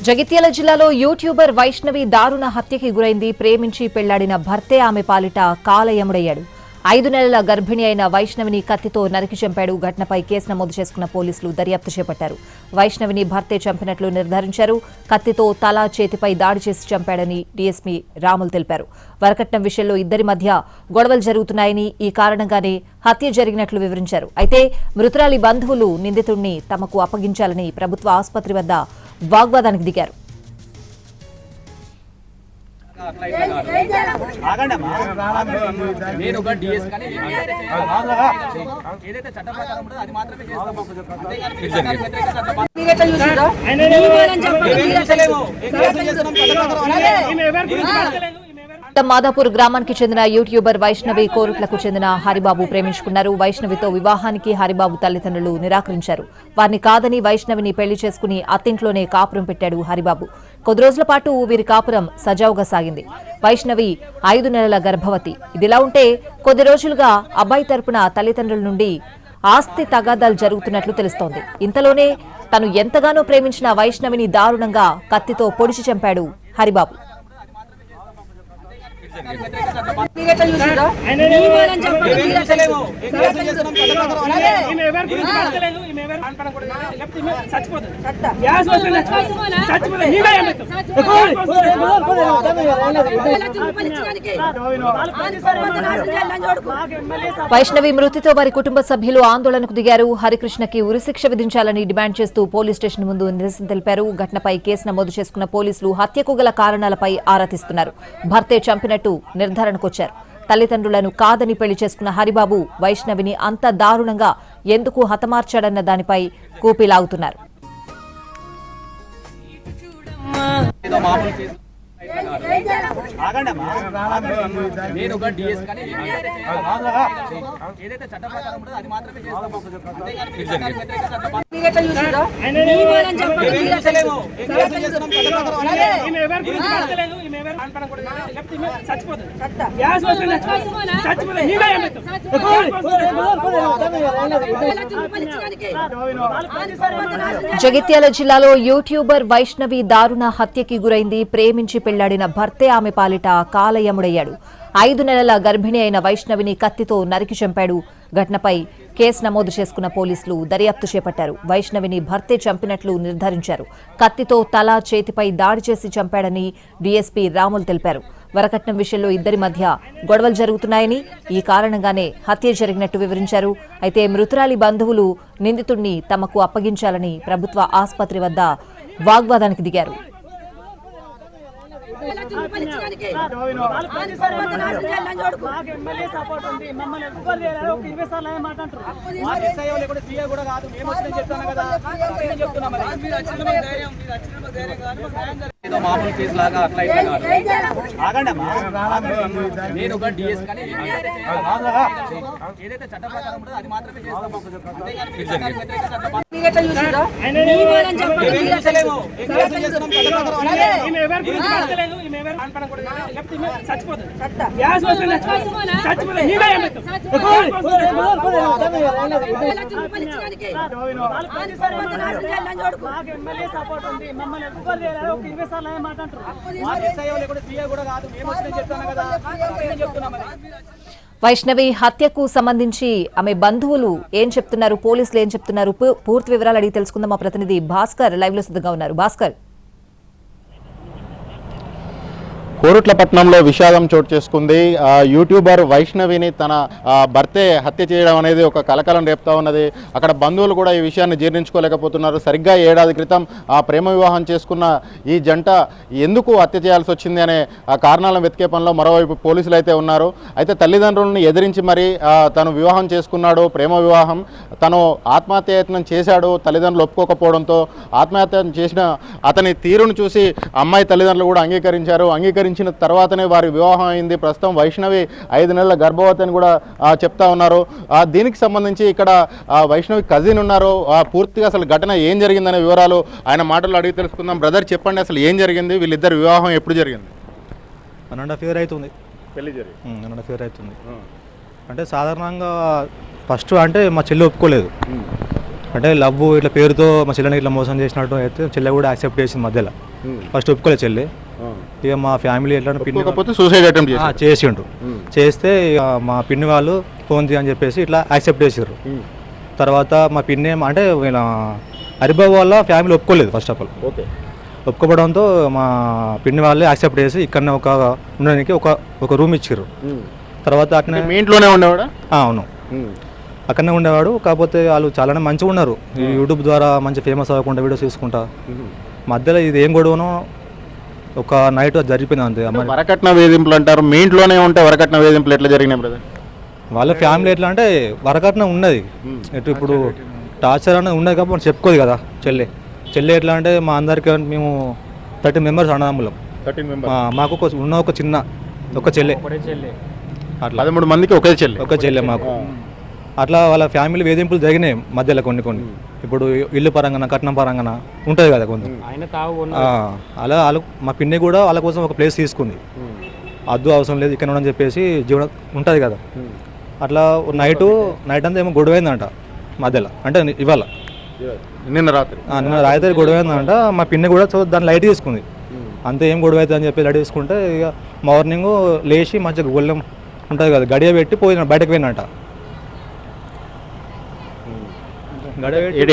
జగిత్యాల జిల్లాలో యూట్యూబర్ వైష్ణవి దారుణ హత్యకి గురైంది. ప్రేమించి పెళ్లాడిన భర్తే ఆమె పాలిట కాలయముడయ్యాడు. 5 నెలల గర్భిణి అయిన వైష్ణవిని కత్తితో నరికి చంపాడు. ఘటనపై కేసు నమోదు చేసుకున్న పోలీసులు దర్యాప్తు చేపట్టారు. వైష్ణవిని భర్తే చంపినట్లు నిర్ధారించారు. కత్తితో తల చేతిపై దాడి చేసి చంపాడని డీఎస్పీ రాములు తెలిపారు. వరకట్నం విషయంలో ఇద్దరి మధ్య గొడవలు జరుగుతున్నాయని, ఈ కారణంగానే హత్య జరిగినట్లు వివరించారు. అయితే మృతురాలి బంధువులు నిందితుడిని తమకు అప్పగించాలని ప్రభుత్వ ఆసుపత్రి వద్ద వాగ్వాదానికి దిగారు. మాదాపూర్ గ్రామానికి చెందిన యూట్యూబర్ వైష్ణవి కోరుట్లకు చెందిన హరిబాబు ప్రేమించుకున్నారు. వైష్ణవితో వివాహానికి హరిబాబు తల్లిదండ్రులు నిరాకరించారు. వారిని కాదని వైష్ణవిని పెళ్లి చేసుకుని అత్తింట్లోనే కాపురం పెట్టాడు హరిబాబు. కొద్ది రోజుల పాటు వీరి కాపురం సజావుగా సాగింది. వైష్ణవి 5 నెలల గర్భవతి. ఇదిలా ఉంటే కొద్ది రోజులుగా అబ్బాయి తరపున తల్లిదండ్రుల నుండి ఆస్తి తగాదాలు జరుగుతున్నట్లు తెలుస్తోంది. ఇంతలోనే తను ఎంతగానో ప్రేమించిన వైష్ణవిని దారుణంగా కత్తితో పొడిచి చంపాడు హరిబాబు. వైష్ణవి మృతితో వారి కుటుంబ సభ్యులు ఆందోళనకు దిగారు. హరికృష్ణకి ఉరిశిక్ష విధించాలని డిమాండ్ చేస్తూ పోలీస్ స్టేషన్ ముందు నిరసన తెలిపారు. ఘటనపై కేసు నమోదు చేసుకున్న పోలీసులు హత్యకు గల కారణాలపై ఆరా తీస్తున్నారు. భర్తే చంపినట్టు నిర్ధారణకొచ్చారు. తల్లిదండ్రులను కాదని పెళ్లి చేసుకున్న హరిబాబు వైష్ణవిని అంత దారుణంగా ఎందుకు హతమార్చాడన్న దానిపై కూపీలాగుతున్నారు. జగిత్యాల జిల్లాలో యూట్యూబర్ వైష్ణవి దారుణ హత్యకి గురైంది. ప్రేమించి పెళ్లాడిన భర్తే ఆమె పాలిట కాలయముడయ్యాడు. 5 నెలల గర్భిణి అయిన వైష్ణవిని కత్తితో నరికి చంపాడు. ఘటనపై కేసు నమోదు చేసుకున్న పోలీసులు దర్యాప్తు చేపట్టారు. వైష్ణవిని భర్తే చంపినట్లు నిర్ధారించారు. కత్తితో తల చేతిపై దాడి చేసి చంపాడని డీఎస్పీ రాములు తెలిపారు. వరకట్నం విషయంలో ఇద్దరి మధ్య గొడవలు జరుగుతున్నాయని, ఈ కారణంగానే హత్య జరిగినట్టు వివరించారు. అయితే మృతురాలి బంధువులు నిందితుడిని తమకు అప్పగించాలని ప్రభుత్వ ఆసుపత్రి వద్ద వాగ్వాదానికి దిగారు. మామూలు కేసు లాగా అట్లా నేను ఒక డిఎస్ కానీ ఏదైతే చట్ట ప్రకారం ఉంటుందో అది మాత్రమే చేస్తాం. వైష్ణవి హత్యకు సంబంధించి ఆమె బంధువులు ఏం చెప్తున్నారు, పోలీసులు ఏం చెప్తున్నారు, పూర్తి వివరాలు అడిగి తెలుసుకుందాం. మా ప్రతినిధి భాస్కర్ లైవ్ లో సిద్ధంగా ఉన్నారు. భాస్కర్, కోరుట్లపట్నంలో విషాదం చోటు చేసుకుంది. యూట్యూబర్ వైష్ణవిని తన భర్తే హత్య చేయడం అనేది ఒక కలకలం రేపుతా ఉన్నది. అక్కడ బంధువులు కూడా ఈ విషయాన్ని జీర్ణించుకోలేకపోతున్నారు. సరిగ్గా 7 ఏళ్ల క్రితం ప్రేమ వివాహం చేసుకున్న ఈ జంట ఎందుకు హత్య చేయాల్సి వచ్చింది అనే కారణాలను వెతికే పనిలో మరోవైపు పోలీసులు అయితే ఉన్నారు. అయితే తల్లిదండ్రులను ఎదిరించి మరి తను వివాహం చేసుకున్నాడు, ప్రేమ వివాహం, తను ఆత్మహత్యయత్నం చేశాడు. తల్లిదండ్రులు ఒప్పుకోకపోవడంతో ఆత్మహత్య చేసిన అతని తీరును చూసి అమ్మాయి తల్లిదండ్రులు కూడా అంగీకరించిన తర్వాతనే వారి వివాహం అయింది. ప్రస్తుతం వైష్ణవి 5 నెలల గర్భవతి అని కూడా చెప్తా ఉన్నారు. దీనికి సంబంధించి ఇక్కడ వైష్ణవి కజిన్ ఉన్నారు. పూర్తిగా అసలు ఘటన ఏం జరిగిందనే వివరాలు ఆయన మాటల్లో అడిగి తెలుసుకుందాం. బ్రదర్, చెప్పండి, అసలు ఏం జరిగింది? వీళ్ళిద్దరు వివాహం ఎప్పుడు జరిగింది? 1.5 year అవుతుంది పెళ్లి జరిగి. 1.5 year అవుతుంది. అంటే సాధారణంగా ఫస్ట్ అంటే మా చెల్లి ఒప్పుకోలేదు. అంటే లవ్ ఇట్లా పేరుతో మా చెల్లెని ఇట్లా మోసం చేసినట్టు అయితే చెల్లె కూడా యాక్సెప్ట్ చేసింది మధ్యలో. ఫస్ట్ ఒప్పుకోలేదు చెల్లి. ఇక మా ఫ్యామిలీ ఎట్లా కాకపోతే సూసైడ్ అటెంప్ట్ చేసిండు. చేస్తే ఇక మా పిన్ని వాళ్ళు ఫోన్ అని చెప్పేసి ఇట్లా యాక్సెప్ట్ చేసారు. తర్వాత మా పిన్ని అంటే వీళ్ళ హరిబాబు వాళ్ళ ఫ్యామిలీ ఒప్పుకోలేదు ఫస్ట్ ఆఫ్ ఆల్. ఒప్పుకోవడంతో మా పిన్ని వాళ్ళే యాక్సెప్ట్ చేసి ఇక్కడనే ఉండడానికి ఒక రూమ్ ఇచ్చారు. తర్వాత అట్నే మీ ఇంట్లోనే ఉండేవాడా? అవును, అక్కడనే ఉండేవాడు. కాకపోతే వాళ్ళు చాలానే మంచిగా ఉన్నారు. ఈ యూట్యూబ్ ద్వారా మంచి ఫేమస్ అవ్వకుండా వీడియోస్ తీసుకుంటా మధ్యలో ఇది ఏం గొడవనో ఒక నైట్ జరిగిపోయింది అంతే. వరకట్న వేధింపులు అంటారు, మీ ఇంట్లోనే ఉంటే వరకట్న వేధింపులు ఎట్లా జరిగినాయి బ్రదర్? వాళ్ళ ఫ్యామిలీ ఎట్లా అంటే వరకట్నం ఉన్నది, ఇప్పుడు టార్చర్ అనేది ఉన్నది కాబట్టి మనం చెప్పుకోదు కదా. చెల్లి ఎట్లా అంటే మా అందరికీ మేము 13 మెంబర్స్ అన్నదమ్ములం. మాకు ఒక చిన్న చెల్లె, అట్లా 13 మందికి ఒక చెల్లె మాకు. అట్లా వాళ్ళ ఫ్యామిలీ వేధింపులు జరిగినాయి మధ్యలో కొన్ని. ఇప్పుడు ఇల్లు పరంగా కట్నం పరంగా ఉంటుంది కదా కొంత. అలా మా పిన్ని కూడా వాళ్ళ కోసం ఒక ప్లేస్ తీసుకుంది. అద్దు అవసరం లేదు ఇక్కడ ఉండని చెప్పేసి జీవనం ఉంటుంది కదా. అట్లా నైట్ అంతా ఏమో గొడవైందంట మధ్యలో, అంటే ఇవాళ నిన్న రాత్రి గొడవైందంట. మా పిన్ని కూడా దాన్ని లైట్ తీసుకుంది. అంతే ఏం గొడవ అవుతుంది అని చెప్పి లైట్ తీసుకుంటే ఇక మార్నింగ్ లేచి మంచిగా గొల్లెం ఉంటుంది కదా గడియ పెట్టి బయటకు పోయినట్ట.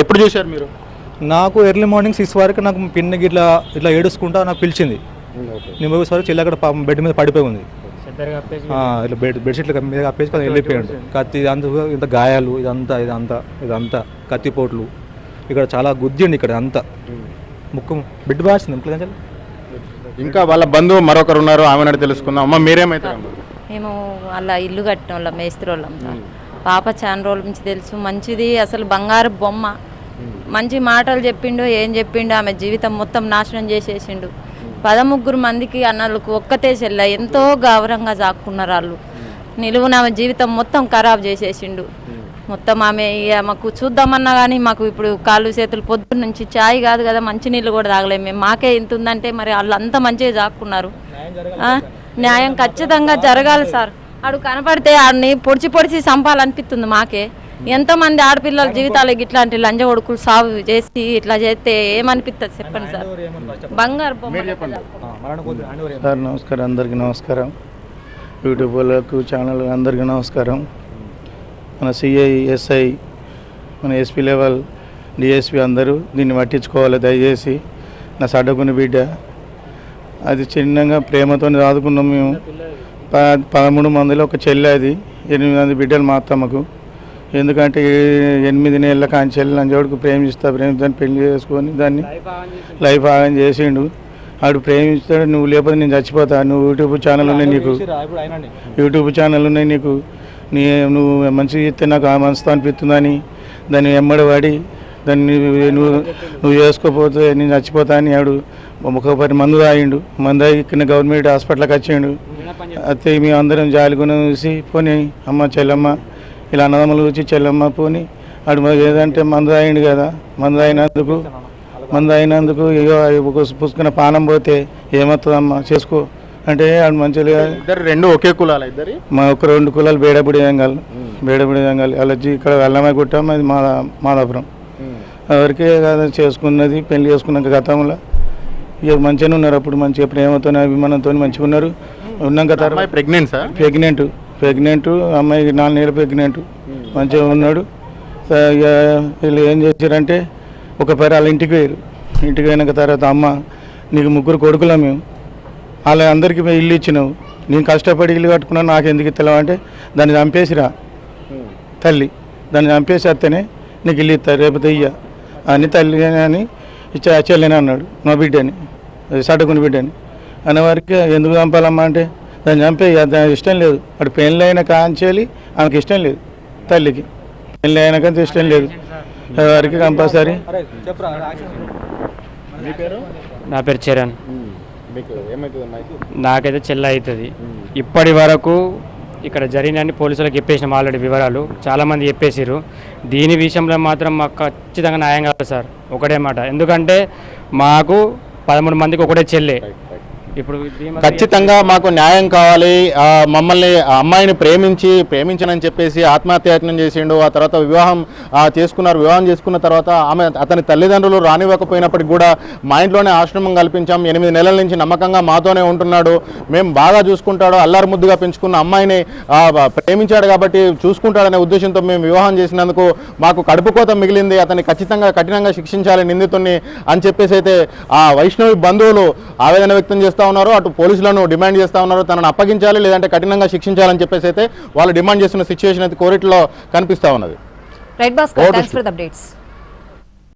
ఎప్పుడు చూశారు మీరు? నాకు ఎర్లీ మార్నింగ్ 6 వరకు నాకు పిన్నికి ఇట్లా ఏడుచుకుంటా నాకు పిలిచింది. నేను పోయేసరికి చెల్లి అక్కడ బెడ్ మీద పడిపోయి ఉంది. ఇట్లా బెడ్షీట్లు మీద కప్పేసి వెళ్ళిపోయాడు. కత్తి అందుకు ఇంత గాయాలు, ఇదంతా కత్తిపోట్లు. ఇక్కడ చాలా గుద్దిండి ఇక్కడ అంతా, ముక్కు బిడ్డ బాసింది. ఇంకా వాళ్ళ బంధువు మరొకరు ఉన్నారు, ఆమెను తెలుసుకుందాం. అమ్మ మీరేమైతారు? మేము అలా ఇల్లు కట్టిన వాళ్ళం, మేస్త్రి వాళ్ళం. పాప చాలా రోజుల నుంచి తెలుసు, మంచిది, అసలు బంగారు బొమ్మ. మంచి మాటలు చెప్పిండు, ఏం చెప్పిండు, ఆమె జీవితం మొత్తం నాశనం చేసేసిండు. 13 మందికి అన్నలకు ఒక్కతే చెల్ల, ఎంతో గౌరవంగా సాక్కున్నారు వాళ్ళు. నిలువున ఆమె జీవితం మొత్తం ఖరాబ్ చేసేసిండు మొత్తం. ఆమె మాకు చూద్దామన్నా కానీ మాకు ఇప్పుడు కాళ్ళు చేతులు పొద్దున్న నుంచి చాయ్ కాదు కదా మంచి నీళ్ళు కూడా తాగలేము మేము. మాకే ఇంత ఉందంటే మరి వాళ్ళు అంతా మంచిగా సాక్కున్నారు. న్యాయం ఖచ్చితంగా జరగాలి సార్. ఆడు కనపడితే ఆడిని పొడిచి చంపాలనిపిస్తుంది మాకే. ఎంతోమంది ఆడపిల్లల జీవితాలు ఇట్లాంటి లంజ కొడుకులు సాగు చేసి ఇట్లా చేస్తే ఏమనిపిస్తుంది చెప్పండి సార్. బంగారు సార్ నమస్కారం, అందరికీ నమస్కారం. యూట్యూబ్ వాళ్ళకు ఛానల్ అందరికీ నమస్కారం. మన సిఐ, ఎస్ఐ, మన ఎస్పీ లెవెల్, డిఎస్పీ అందరూ దీన్ని పట్టించుకోవాలి దయచేసి. నా సడ్డకుని బిడ్డ అది చిన్నగా ప్రేమతో ఆదుకున్నాం మేము. 13 మందిలో ఒక చెల్లె, అది 8 మంది బిడ్డలు మా అత్తమ్మకు. ఎందుకంటే 8 నెలల కాంచెల్లి నంజోడుకు ప్రేమిస్తాను పెళ్లి చేసుకొని దాన్ని లైఫ్ ఆగం చేసిండు. ఆడు ప్రేమిస్తాడు, నువ్వు లేకపోతే నేను చచ్చిపోతా, నువ్వు యూట్యూబ్ ఛానల్ ఉన్నాయి నీకు, నువ్వు మంచిగా చేస్తే నాకు ఆ మనసుతో అనిపిస్తుందని దాన్ని ఎమ్మడవాడి దాన్ని నువ్వు చేసుకోకపోతే నేను చచ్చిపోతా అని ఆడు ఒక 10 మందు తాగిండు. తాగి ఇక్కడ గవర్నమెంట్ హాస్పిటల్కి వచ్చిండు. అయితే మేము అందరం జాలిగుణ చూసి పోనీ అమ్మ చెల్లమ్మ ఇలా అన్నదమ్ములు వచ్చి చెల్లమ్మ పోని ఆడు ఏదంటే మందు తాగిండు కదా, మందు అయినందుకు ఇక పుసుకున్న పానం పోతే ఏమవుతుందమ్మా చేసుకో అంటే ఆడు మంచిగా. రెండు ఒకే కులాలు ఇద్దరు? మా ఒక 2 కులాలు బేడబుడి జంగాలి అలర్జీ. ఇక్కడ వెల్లమై కుట్టాం, అది మాదాపురం. ఎవరికే కదా చేసుకున్నది, పెళ్లి చేసుకున్నాక గతంలో ఇక మంచిగానే ఉన్నారు. అప్పుడు మంచిగా ప్రేమతో అభిమానంతో మంచిగా ఉన్నారు. ఉన్నాక తర్వాత ప్రెగ్నెంట్ అమ్మాయి 4 నెలలు ప్రెగ్నెంట్, మంచిగా ఉన్నాడు. ఇక వీళ్ళు ఏం చేశారంటే ఒక పేరు వాళ్ళ ఇంటికి పోయినాక తర్వాత అమ్మ నీకు 3 కొడుకులా మేము, వాళ్ళ అందరికీ ఇల్లు ఇచ్చినావు, నేను కష్టపడి ఇల్లు కట్టుకున్నాను నాకు ఎందుకు ఇస్తలేవు అంటే దాన్ని చంపేసిరా తల్లి, దాన్ని చంపేసి వస్తేనే నీకు ఇల్లు ఇస్తారు, రేపు ఇయ్య అని తల్లి అని చెల్లెని అన్నాడు. మా బిడ్డని, సడ్డకుని బిడ్డని అనేవారికి ఎందుకు చంపాలమ్మా అంటే దాన్ని చంపే ఇష్టం లేదు. అటు పెళ్ళి అయిన కాంచేలి ఆమెకి ఇష్టం లేదు, తల్లికి పెళ్ళి అయినాకంత ఇష్టం లేదు వారికి కంపల్సరీ. నా పేరు చరణ్. నాకైతే చెల్ల అవుతుంది. ఇప్పటి వరకు ఇక్కడ జరిగిన పోలీసులకు చెప్పేసిన ఆల్రెడీ వివరాలు చాలామంది చెప్పేసారు. దీని విషయంలో మాత్రం మాకు ఖచ్చితంగా న్యాయం కావాలి సార్, ఒకటే మాట. ఎందుకంటే మాకు 13 మందికి ఒకటే చెల్లె, ఇప్పుడు ఖచ్చితంగా మాకు న్యాయం కావాలి, మమ్మల్ని ఆ అమ్మాయిని ప్రేమించనని చెప్పేసి ఆత్మహత్యాయత్నం చేసిండు. ఆ తర్వాత వివాహం చేసుకున్న తర్వాత అతని తల్లిదండ్రులు రానివ్వకపోయినప్పటికీ కూడా మా ఇంట్లోనే ఆశ్రమం కల్పించాం. 8 నెలల నుంచి నమ్మకంగా మాతోనే ఉంటున్నాడు, మేము బాగా చూసుకుంటాడు, అల్లారు ముద్దుగా పెంచుకున్న అమ్మాయిని ప్రేమించాడు కాబట్టి చూసుకుంటాడనే ఉద్దేశంతో మేము వివాహం చేసినందుకు మాకు కడుపుకోత మిగిలింది, అతన్ని ఖచ్చితంగా కఠినంగా శిక్షించాలి నిందితుడిని అని చెప్పేసి అయితే ఆ వైష్ణవి బంధువులు ఆవేదన వ్యక్తం చేస్తూ ఉన్నారు. అటు పోలీసులను డిమాండ్ చేస్తూ ఉన్నారు, తనను అప్పగించాలి లేదంటే కఠినంగా శిక్షించాలని చెప్పేసి అయితే వాళ్ళు డిమాండ్ చేస్తున్న సిచ్యువేషన్ అయితే కోర్టులో కనిపిస్తూ ఉన్నది. Right Bhaskar, thanks for the updates.